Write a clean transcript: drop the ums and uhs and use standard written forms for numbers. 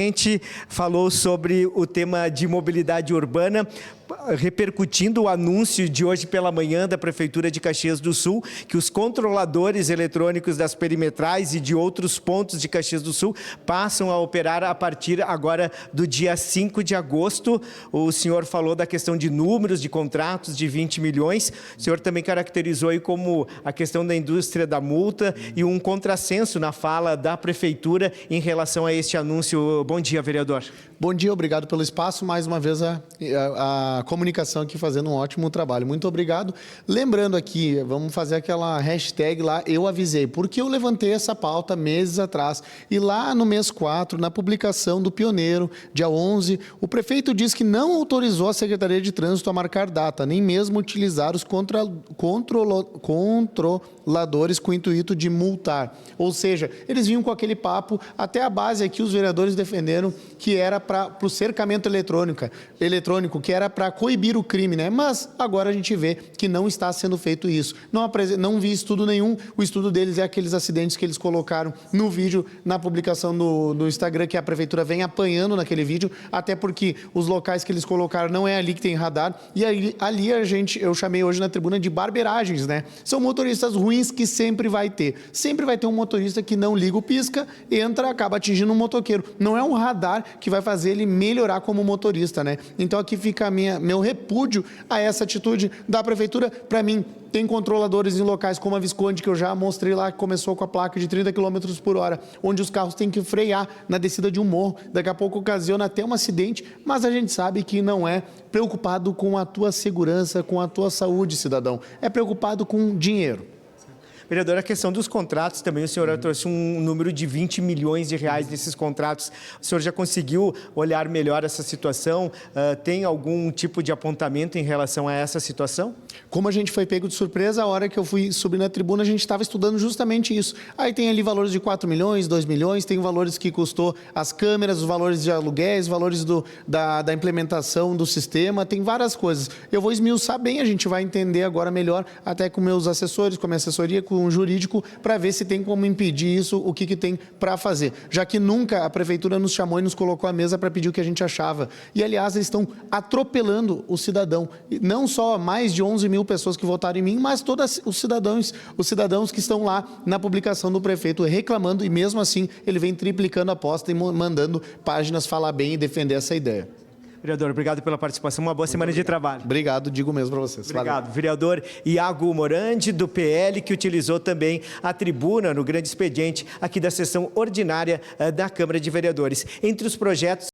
A gente falou sobre o tema de mobilidade urbana, repercutindo o anúncio de hoje pela manhã da Prefeitura de Caxias do Sul, que os controladores eletrônicos das perimetrais e de outros pontos de Caxias do Sul passam a operar a partir agora do dia 5 de agosto. O senhor falou da questão de números de contratos de 20 milhões. O senhor também caracterizou aí como a questão da indústria da multa e um contrassenso na fala da Prefeitura em relação a este anúncio. Bom dia, vereador. Bom dia, obrigado pelo espaço. Mais uma vez a comunicação aqui fazendo um ótimo trabalho. Muito obrigado. Lembrando aqui, vamos fazer aquela hashtag lá, eu avisei, porque eu levantei essa pauta meses atrás. E lá no mês 4, na publicação do Pioneiro, dia 11, o prefeito disse que não autorizou a Secretaria de Trânsito a marcar data, nem mesmo utilizar os controladores com o intuito de multar. Ou seja, eles vinham com aquele papo, até a base aqui os vereadores defenderam que era para o cercamento eletrônico, que era para coibir o crime, né? Mas agora a gente vê que não está sendo feito isso. Não vi estudo nenhum, o estudo deles é aqueles acidentes que eles colocaram no vídeo, na publicação do Instagram, que a Prefeitura vem apanhando naquele vídeo, até porque os locais que eles colocaram não é ali que tem radar, e ali eu chamei hoje na tribuna de barbeiragens, né? São motoristas ruins que sempre vai ter um motorista que não liga o pisca, entra, acaba atingindo um motoqueiro. Não é um radar que vai fazer ele melhorar como motorista, né? Então aqui fica meu repúdio a essa atitude da Prefeitura. Para mim, tem controladores em locais como a Visconde, que eu já mostrei lá, que começou com a placa de 30 km por hora, onde os carros têm que frear na descida de um morro. Daqui a pouco ocasiona até um acidente, mas a gente sabe que não é preocupado com a tua segurança, com a tua saúde, cidadão. É preocupado com dinheiro. Vereador, a questão dos contratos também, o senhor trouxe um número de 20 milhões de reais nesses contratos. O senhor já conseguiu olhar melhor essa situação? Tem algum tipo de apontamento em relação a essa situação? Como a gente foi pego de surpresa, a hora que eu fui subir na tribuna, a gente estava estudando justamente isso. Aí tem ali valores de 4 milhões, 2 milhões, tem valores que custou as câmeras, os valores de aluguéis, valores da implementação do sistema, tem várias coisas. Eu vou esmiuçar bem, a gente vai entender agora melhor, até com meus assessores, com a minha assessoria, com o jurídico, para ver se tem como impedir isso, o que tem para fazer. Já que nunca a Prefeitura nos chamou e nos colocou à mesa para pedir o que a gente achava. E, aliás, eles estão atropelando o cidadão. E não só mais de 11 mil pessoas que votaram em mim, mas todos os cidadãos que estão lá na publicação do prefeito reclamando, e mesmo assim ele vem triplicando a aposta e mandando páginas falar bem e defender essa ideia. Vereador, obrigado pela participação. Uma boa semana de trabalho. Obrigado, digo mesmo para vocês. Obrigado. Valeu. Vereador Iago Morandi, do PL, que utilizou também a tribuna no grande expediente aqui da sessão ordinária da Câmara de Vereadores. Entre os projetos